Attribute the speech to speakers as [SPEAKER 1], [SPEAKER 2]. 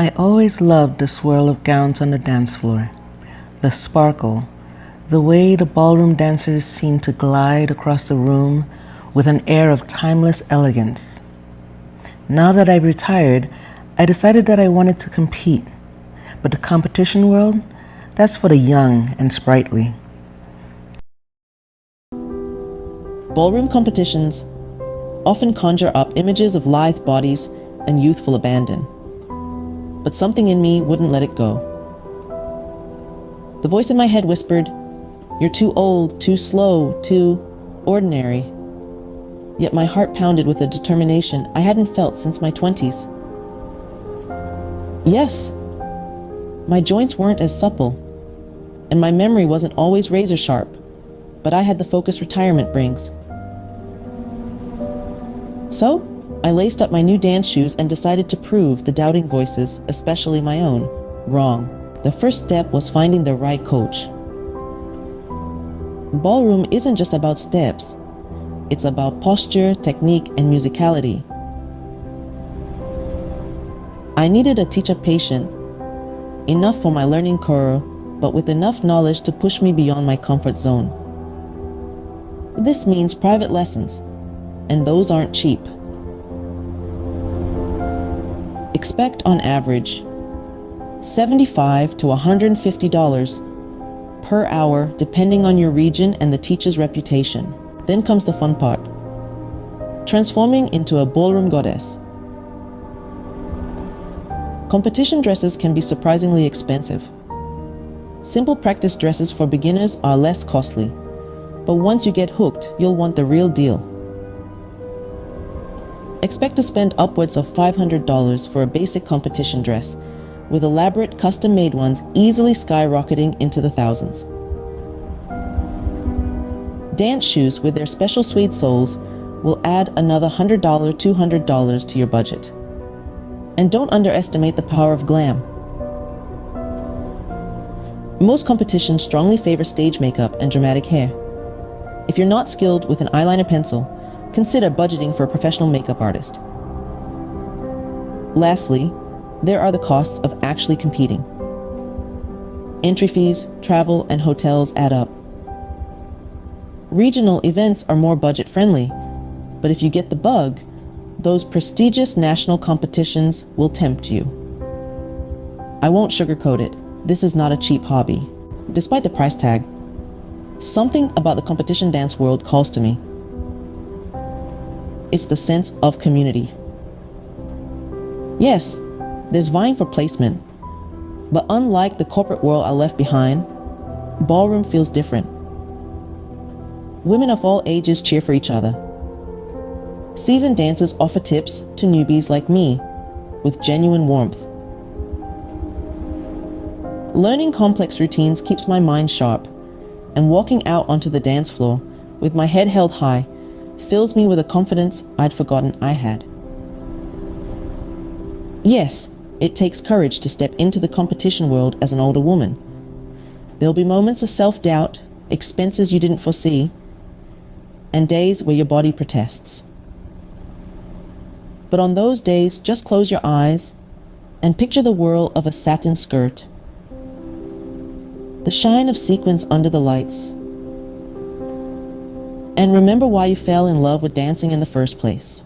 [SPEAKER 1] I always loved the swirl of gowns on the dance floor, the sparkle, the way the ballroom dancers seemed to glide across the room with an air of timeless elegance. Now that I've retired, I decided that I wanted to compete, but the competition world, that's for the young and sprightly.
[SPEAKER 2] Ballroom competitions often conjure up images of lithe bodies and youthful abandon. But something in me wouldn't let it go. The voice in my head whispered, "You're too old, too slow, too ordinary." Yet my heart pounded with a determination I hadn't felt since my 20s. Yes, my joints weren't as supple, and my memory wasn't always razor sharp, but I had the focus retirement brings. So, I laced up my new dance shoes and decided to prove the doubting voices, especially my own, wrong. The first step was finding the right coach. Ballroom isn't just about steps. It's about posture, technique, and musicality. I needed a teacher patient, enough for my learning curve, but with enough knowledge to push me beyond my comfort zone. This means private lessons, and those aren't cheap. Expect on average $75 to $150 per hour depending on your region and the teacher's reputation. Then comes the fun part, transforming into a ballroom goddess. Competition dresses can be surprisingly expensive. Simple practice dresses for beginners are less costly, but once you get hooked, you'll want the real deal. Expect to spend upwards of $500 for a basic competition dress, with elaborate custom-made ones easily skyrocketing into the thousands. Dance shoes with their special suede soles will add another $100 to $200 to your budget. And don't underestimate the power of glam. Most competitions strongly favor stage makeup and dramatic hair. If you're not skilled with an eyeliner pencil, consider budgeting for a professional makeup artist. Lastly, there are the costs of actually competing. Entry fees, travel, and hotels add up. Regional events are more budget-friendly, but if you get the bug, those prestigious national competitions will tempt you. I won't sugarcoat it. This is not a cheap hobby. Despite the price tag, something about the competition dance world calls to me. It's the sense of community. Yes, there's vying for placement, but unlike the corporate world I left behind, ballroom feels different. Women of all ages cheer for each other. Seasoned dancers offer tips to newbies like me with genuine warmth. Learning complex routines keeps my mind sharp, and walking out onto the dance floor with my head held high fills me with a confidence I'd forgotten I had. Yes, it takes courage to step into the competition world as an older woman. There'll be moments of self-doubt, expenses you didn't foresee, and days where your body protests. But on those days, just close your eyes and picture the whirl of a satin skirt, the shine of sequins under the lights, and remember why you fell in love with dancing in the first place.